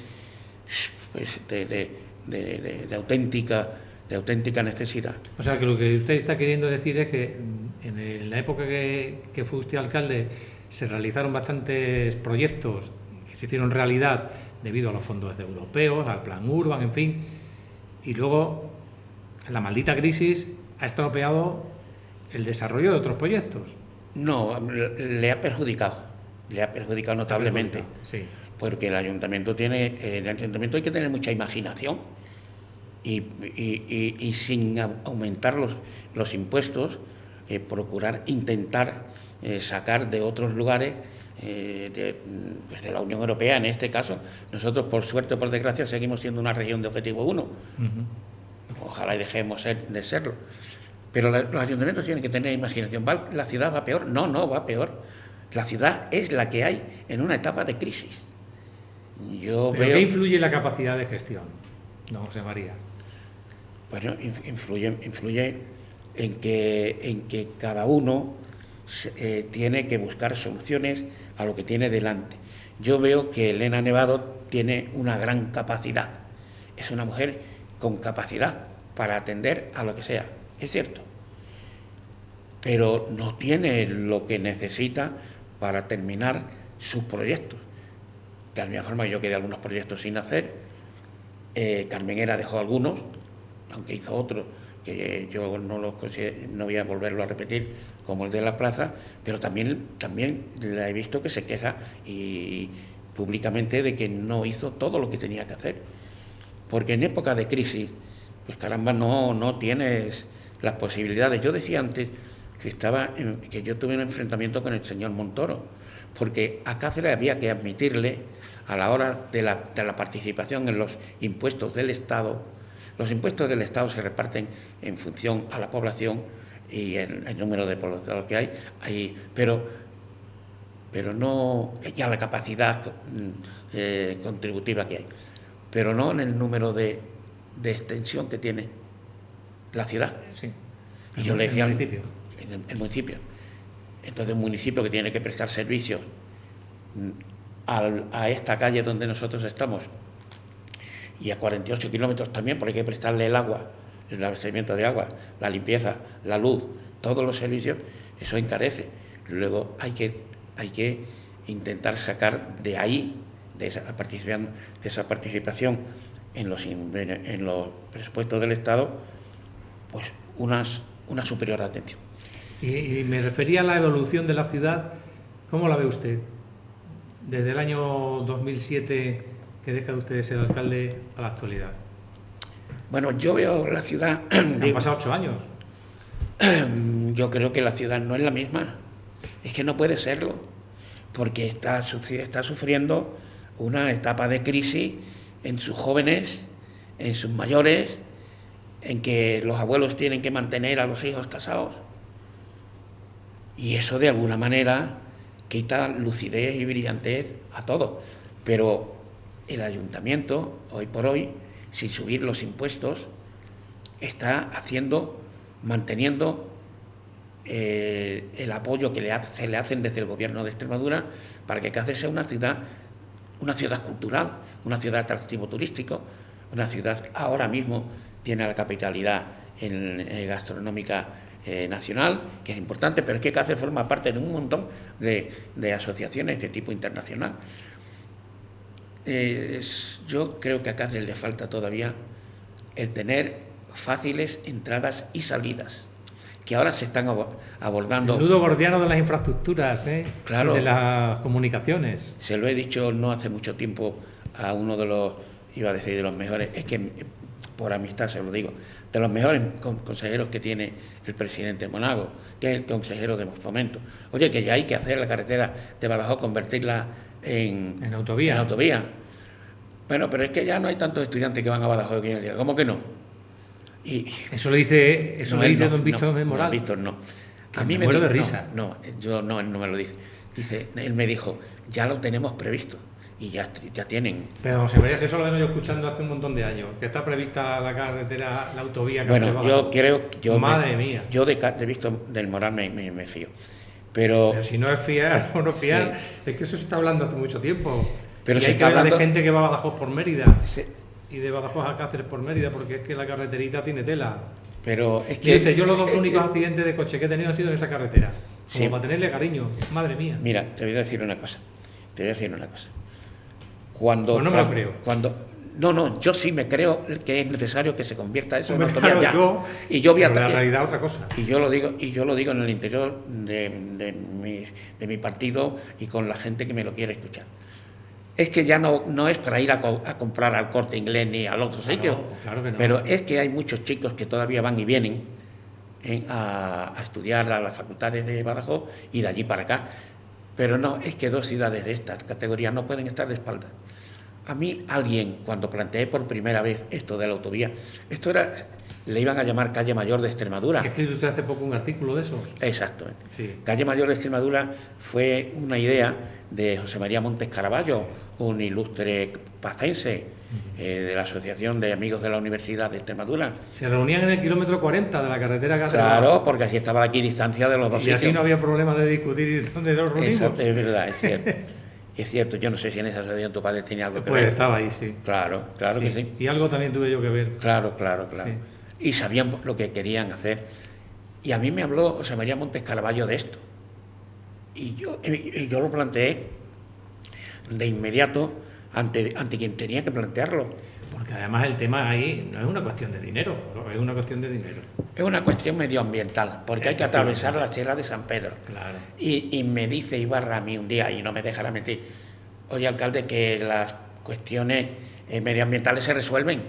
pues, de auténtica necesidad? O sea, que lo que usted está queriendo decir es que en la época que fue usted alcalde se realizaron bastantes proyectos que se hicieron realidad debido a los fondos europeos, al Plan Urban, en fin, y luego la maldita crisis ha estropeado el desarrollo de otros proyectos. No, le ha perjudicado notablemente, sí. Porque el ayuntamiento hay que tener mucha imaginación y sin aumentar los impuestos, intentar sacar de otros lugares pues de la Unión Europea, en este caso. Nosotros, por suerte o por desgracia, seguimos siendo una región de objetivo 1. Ojalá y dejemos de serlo. Pero los ayuntamientos tienen que tener imaginación. ¿La ciudad va peor? No, no va peor. La ciudad es la que hay en una etapa de crisis. ¿Pero qué influye la capacidad de gestión, don José María? Bueno, influye en que cada uno tiene que buscar soluciones a lo que tiene delante. Yo veo que Elena Nevado tiene una gran capacidad. Es una mujer con capacidad para atender a lo que sea, es cierto. Pero no tiene lo que necesita para terminar sus proyectos. De la misma forma que yo quedé algunos proyectos sin hacer, Carmen Era dejó algunos, aunque hizo otros que yo no voy a volverlo a repetir, como el de la plaza, pero también la he visto que se queja y públicamente de que no hizo todo lo que tenía que hacer. Porque en época de crisis, pues caramba, no tienes las posibilidades. Yo decía antes que yo tuve un enfrentamiento con el señor Montoro, porque a Cáceres había que admitirle, a la hora de la participación en los impuestos del Estado. Los impuestos del Estado se reparten en función a la población y el número de población que hay, pero no, y a la capacidad contributiva que hay, pero no en el número de extensión que tiene la ciudad. Sí. Y yo le decía el municipio. El municipio. Entonces, un municipio que tiene que prestar servicios a esta calle donde nosotros estamos y a 48 kilómetros también, porque hay que prestarle el agua, el abastecimiento de agua, la limpieza, la luz, todos los servicios, eso encarece. Luego hay que intentar sacar de ahí, de esa participación en los presupuestos del Estado, pues una superior atención. Y me refería a la evolución de la ciudad. ¿Cómo la ve usted? Desde el año 2007, que deja usted de ser alcalde, a la actualidad. Bueno, yo veo la ciudad... Han pasado 8 años. Yo creo que la ciudad no es la misma. Es que no puede serlo, porque está sufriendo una etapa de crisis en sus jóvenes, en sus mayores, en que los abuelos tienen que mantener a los hijos casados. Y eso, de alguna manera, quita lucidez y brillantez a todo. Pero el ayuntamiento, hoy por hoy, sin subir los impuestos, está manteniendo el apoyo que se le hacen desde el gobierno de Extremadura para que Cáceres sea una ciudad cultural, una ciudad de atractivo turístico, una ciudad ahora mismo tiene la capitalidad gastronómica nacional, que es importante, pero es que Cáceres forma parte de un montón de asociaciones de tipo internacional. Yo creo que a Cáceres le falta todavía el tener fáciles entradas y salidas, que ahora se están abordando. El nudo gordiano de las infraestructuras, claro, de las comunicaciones. Se lo he dicho no hace mucho tiempo a uno de los mejores, es que por amistad se lo digo, de los mejores consejeros que tiene el presidente Monago, que es el consejero de Fomento. Oye, que ya hay que hacer la carretera de Badajoz, convertirla en autovía. Bueno, pero es que ya no hay tantos estudiantes que van a Badajoz. ¿Cómo que no? Eso lo dice don Víctor Moral. No, Víctor no. A mí me muero de risa. Él no me lo dice. Él me dijo, ya lo tenemos previsto. Y ya tienen. Pero José María, eso lo vengo yo escuchando hace un montón de años, que está prevista la carretera, la autovía. Bueno, madre mía. Yo de Víctor del Moral me fío. Pero si no es fiar o no fiar, sí. Es que eso se está hablando hace mucho tiempo. Pero y hay que hablar de gente que va a Badajoz por Mérida. Sí. Y de Badajoz a Cáceres por Mérida, porque es que la carreterita tiene tela. Pero es que... yo los dos únicos accidentes de coche que he tenido han sido en esa carretera. Como para tenerle cariño, madre mía. Mira, te voy a decir una cosa. Pues no me lo creo. Yo sí me creo que es necesario que se convierta eso en autovía ya. La realidad otra cosa. Y yo lo digo en el interior de mi partido y con la gente que me lo quiere escuchar. Es que ya no es para ir a comprar al Corte Inglés ni al otro sitio. Claro que no. Pero es que hay muchos chicos que todavía van y vienen a estudiar a las facultades de Badajoz y de allí para acá. Pero no, es que dos ciudades de estas categorías no pueden estar de espaldas. A mí alguien, cuando planteé por primera vez esto de la autovía, le iban a llamar Calle Mayor de Extremadura. Sí, ha escrito usted hace poco un artículo de eso. Exactamente. Sí. Calle Mayor de Extremadura fue una idea de José María Montes Caraballo, un ilustre pacense de la Asociación de Amigos de la Universidad de Extremadura. Se reunían en el kilómetro 40 de la carretera Cáceres. Claro, porque así estaba aquí distancia de los dos y sitios. así no había problema de discutir dónde nos reunimos. Exacto, es verdad, es cierto. Es cierto, yo no sé si en esa asociación tu padre tenía algo que ver. Pues estaba ahí, sí. Claro, claro Sí. que sí. Y algo también tuve yo que ver. Claro. Sí. Y sabían lo que querían hacer. Y a mí me habló José María Montes Caraballo de esto. Y yo lo planteé de inmediato ante quien tenía que plantearlo. Porque además el tema ahí no es una cuestión de dinero, es una cuestión de dinero. Es una cuestión medioambiental, porque hay que atravesar la Sierra de San Pedro. Claro. Y me dice Ibarra a mí un día, y no me dejará mentir, oye, alcalde, que las cuestiones medioambientales se resuelven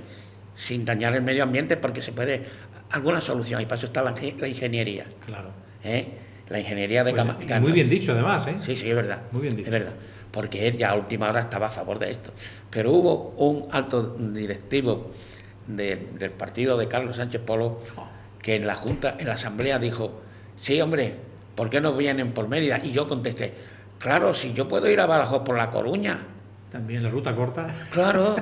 sin dañar el medio ambiente, porque se puede alguna solución, y para eso está la ingeniería. Claro. La ingeniería de Pues, muy bien dicho, además, ¿eh? Sí, es verdad. Muy bien dicho. Es verdad. Porque él ya a última hora estaba a favor de esto. Pero hubo un alto directivo del partido de Carlos Sánchez Polo que en la Junta, en la Asamblea dijo, sí, hombre, ¿por qué no vienen por Mérida? Y yo contesté, claro, si yo puedo ir a Badajoz por La Coruña. También la ruta corta. Claro.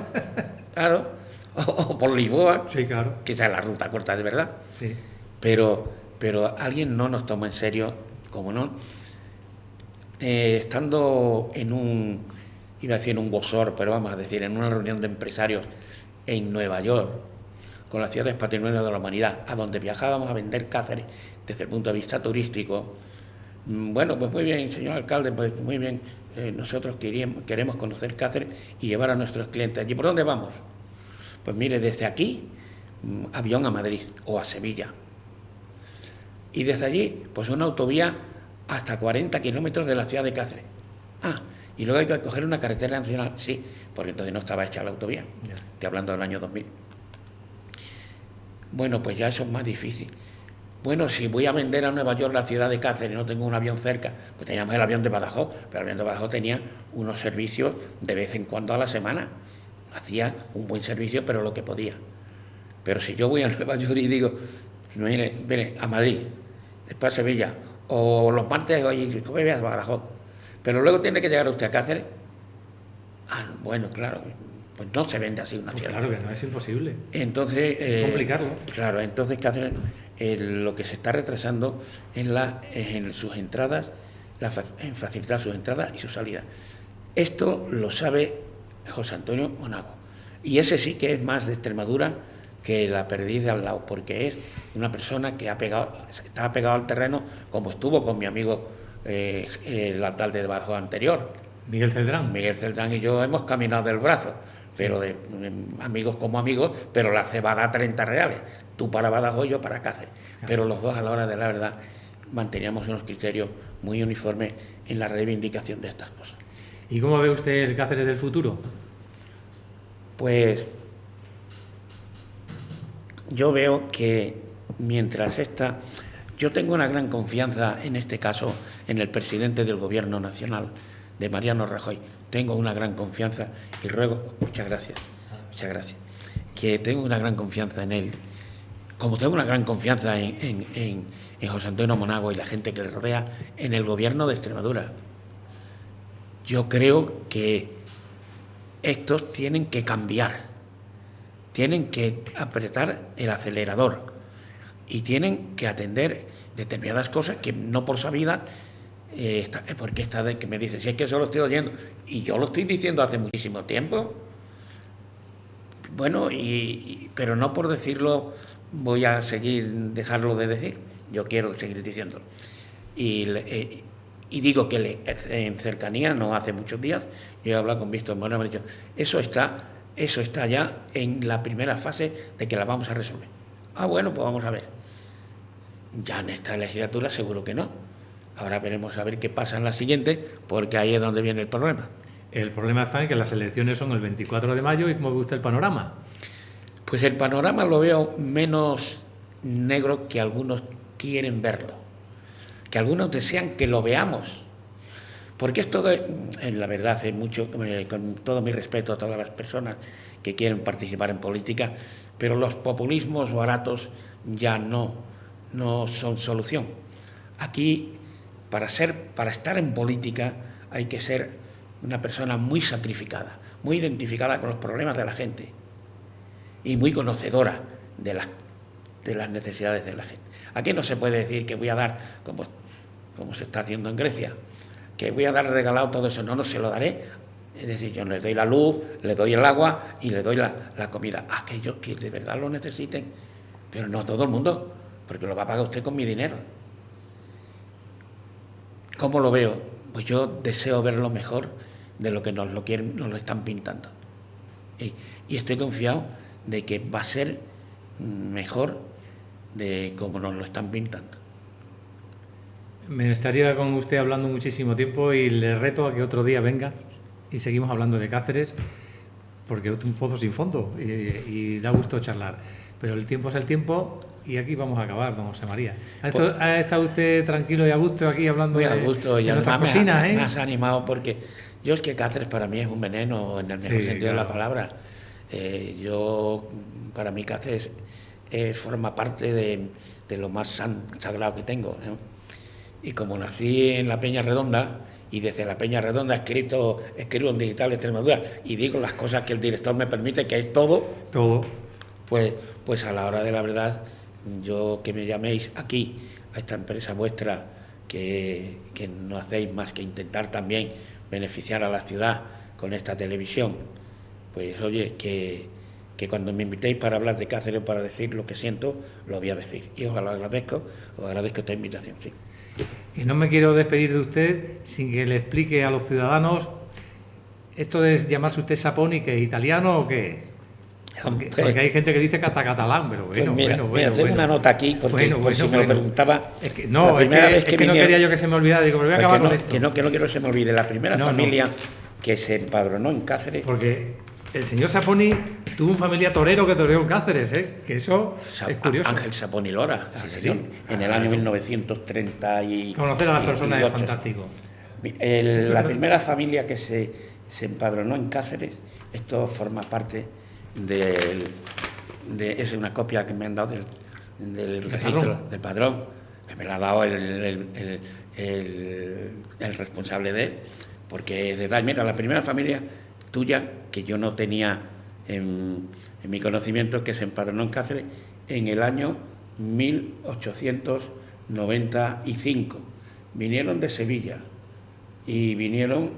O por Lisboa. Sí, claro. Que esa es la ruta corta de verdad. Sí. Pero alguien no nos toma en serio, como no. Estando en un WOSOR, pero vamos a decir, en una reunión de empresarios en Nueva York, con las ciudades patrimonio de la humanidad, a donde viajábamos a vender Cáceres desde el punto de vista turístico. Bueno, pues muy bien, señor alcalde, pues muy bien, nosotros queremos conocer Cáceres y llevar a nuestros clientes allí. ¿Por dónde vamos? Pues mire, desde aquí, avión a Madrid o a Sevilla. Y desde allí, pues una autovía hasta 40 kilómetros de la ciudad de Cáceres. Y luego hay que coger una carretera nacional. Sí, porque entonces no estaba hecha la autovía. Ya. Estoy hablando del año 2000. Bueno, pues ya eso es más difícil. Bueno, si voy a vender a Nueva York la ciudad de Cáceres y no tengo un avión cerca, pues teníamos el avión de Badajoz, pero el avión de Badajoz tenía unos servicios de vez en cuando a la semana. Hacía un buen servicio, pero lo que podía. Pero si yo voy a Nueva York y digo, mire, a Madrid, después a Sevilla, o los martes, oye, ¿cómo voy a Badajoz? Pero luego tiene que llegar usted a Cáceres. Bueno, claro, pues no se vende así una ciudad. Claro que no, es imposible. Entonces, es complicarlo. Claro, entonces Cáceres, lo que se está retrasando en sus entradas, en facilitar sus entradas y sus salidas. Esto lo sabe José Antonio Monago. Y ese sí que es más de Extremadura que la perdiz de al lado, porque es una persona que estaba pegado al terreno, como estuvo con mi amigo el alcalde de Badajoz anterior. Miguel Celdrán. Miguel Celdrán y yo hemos caminado del brazo, pero de amigos como amigos, pero la cebada a 30 reales. Tú para Badajoz y yo para Cáceres. Claro. Pero los dos, a la hora de la verdad, manteníamos unos criterios muy uniformes en la reivindicación de estas cosas. ¿Y cómo ve usted el Cáceres del futuro? Pues yo veo que mientras yo tengo una gran confianza en este caso en el presidente del Gobierno Nacional, de Mariano Rajoy. Tengo una gran confianza y ruego, muchas gracias, que tengo una gran confianza en él. Como tengo una gran confianza en José Antonio Monago y la gente que le rodea en el Gobierno de Extremadura. Yo creo que estos tienen que cambiar, tienen que apretar el acelerador y tienen que atender determinadas cosas que no por sabidas, porque esta de que me dice, si es que eso lo estoy oyendo, y yo lo estoy diciendo hace muchísimo tiempo, bueno, pero no por decirlo voy a dejarlo de decir, yo quiero seguir diciéndolo. Y digo que en cercanía, no hace muchos días, yo he hablado con Víctor Moreno, me ha dicho, eso está ya en la primera fase de que la vamos a resolver. Bueno, pues vamos a ver. Ya en esta legislatura seguro que no. Ahora veremos a ver qué pasa en la siguiente, porque ahí es donde viene el problema. El problema está en que las elecciones son el 24 de mayo y ¿cómo ve usted el panorama? Pues el panorama lo veo menos negro que algunos quieren verlo, que algunos desean que lo veamos, Porque esto, la verdad, es mucho, con todo mi respeto a todas las personas que quieren participar en política, pero los populismos baratos ya no son solución. Aquí, para estar en política, hay que ser una persona muy sacrificada, muy identificada con los problemas de la gente y muy conocedora de las necesidades de la gente. Aquí no se puede decir que voy a dar, como se está haciendo en Grecia, que voy a dar regalado todo eso. No se lo daré. Es decir, yo les doy la luz, les doy el agua y les doy la comida a aquellos que de verdad lo necesiten, pero no a todo el mundo, porque lo va a pagar usted con mi dinero. ¿Cómo lo veo? Pues yo deseo verlo mejor de lo que nos lo están pintando. Y estoy confiado de que va a ser mejor de como nos lo están pintando. Me estaría con usted hablando muchísimo tiempo y le reto a que otro día venga y seguimos hablando de Cáceres, porque es un pozo sin fondo y da gusto charlar. Pero el tiempo es el tiempo y aquí vamos a acabar, don José María. ¿Ha estado usted tranquilo y a gusto aquí hablando muy a gusto, y de nuestras cocinas? Me has animado, porque yo es que Cáceres para mí es un veneno en el mejor sentido de la palabra. Para mí Cáceres forma parte de lo más sagrado que tengo, ¿no? Y como nací en la Peña Redonda, y desde la Peña Redonda escribo en Digital Extremadura y digo las cosas que el director me permite, que es todo, pues a la hora de la verdad, yo que me llaméis aquí, a esta empresa vuestra, que no hacéis más que intentar también beneficiar a la ciudad con esta televisión, pues oye, que cuando me invitéis para hablar de Cáceres o para decir lo que siento, lo voy a decir. Y os agradezco esta invitación, sí. Que no me quiero despedir de usted sin que le explique a los ciudadanos esto de llamarse usted Saponi, ¿que es italiano o qué es? Porque hay gente que dice que hasta catalán, pero bueno, pues tengo una nota aquí, porque si me lo preguntaba... Es que no quería yo que se me olvidara, digo, pero voy a acabar con esto. Que no quiero que se me olvide. La primera familia que se empadronó en Cáceres... Porque el señor Saponi tuvo un familia torero que toreó en Cáceres, que eso es curioso. Ángel Saponi Lora, sí. En el año 1930 y... Conocer a las personas es fantástico. La primera familia que se empadronó en Cáceres, esto forma parte es una copia que me han dado del registro del padrón, que me la ha dado el responsable de él, porque de tal, mira, la primera familia tuya que yo no tenía en mi conocimiento, que se empadronó en Cáceres en el año 1895. Vinieron de Sevilla y vinieron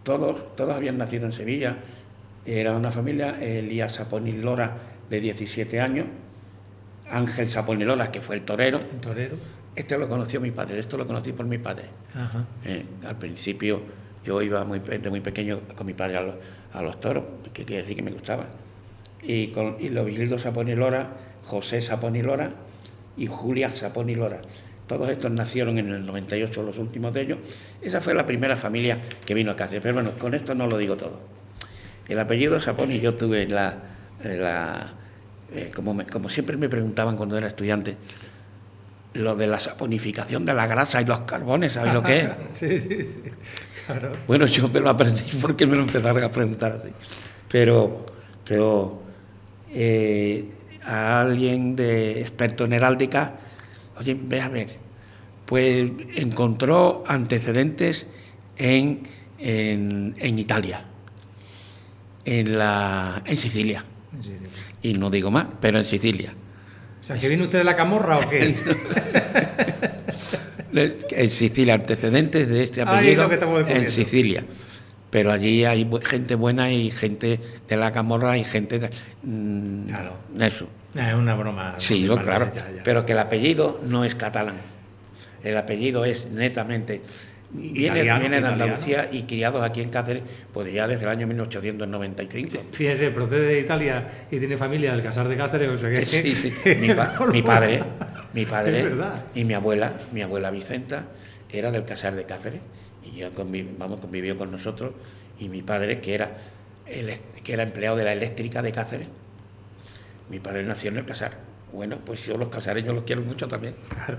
todos habían nacido en Sevilla. Era una familia, Elías Saponi Lora, de 17 años, Ángel Saponi Lora, que fue el torero. Este lo conoció mi padre, esto lo conocí por mi padre. Ajá. Al principio yo iba de muy pequeño con mi padre a los toros, que quiere decir que me gustaba. Y Lovigildo Saponi Lora, José Saponi Lora y Julia Saponi Lora. Todos estos nacieron en el 98, los últimos de ellos. Esa fue la primera familia que vino a Cáceres. Pero bueno, con esto no lo digo todo. El apellido Saponi yo tuve como siempre me preguntaban cuando era estudiante, lo de la saponificación de la grasa y los carbones, ¿sabes lo que es? Sí, claro. Bueno, yo me lo aprendí porque me lo empezaron a preguntar así. Pero a alguien experto en heráldica, oye, ve a ver, pues encontró antecedentes en Italia, en Sicilia. Y no digo más, pero en Sicilia. O sea, ¿que viene usted de la Camorra o qué? En Sicilia, antecedentes de este apellido en Sicilia. Pero allí hay gente buena y gente de la Camorra y gente de... Claro. Eso. Es una broma. Sí, claro. Ya. Pero que el apellido no es catalán. El apellido es netamente... Viene de Andalucía y criados aquí en Cáceres, pues ya desde el año 1895. Sí, fíjese, procede de Italia y tiene familia del Casar de Cáceres, o sea que... Sí. Mi padre y mi abuela Vicenta, era del Casar de Cáceres, y yo convivió con nosotros, y mi padre, que era empleado de la eléctrica de Cáceres, mi padre nació en el Casar. Bueno, pues yo los casareños los quiero mucho también. Claro.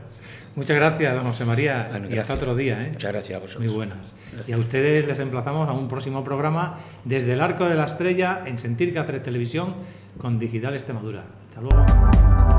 Muchas gracias, don José María, Bueno, y gracias. hasta otro día. Muchas gracias a vosotros. Muy buenas. Gracias. Y a ustedes les emplazamos a un próximo programa desde el Arco de la Estrella en Sentir Cáceres Televisión con Digital Extremadura. Hasta luego.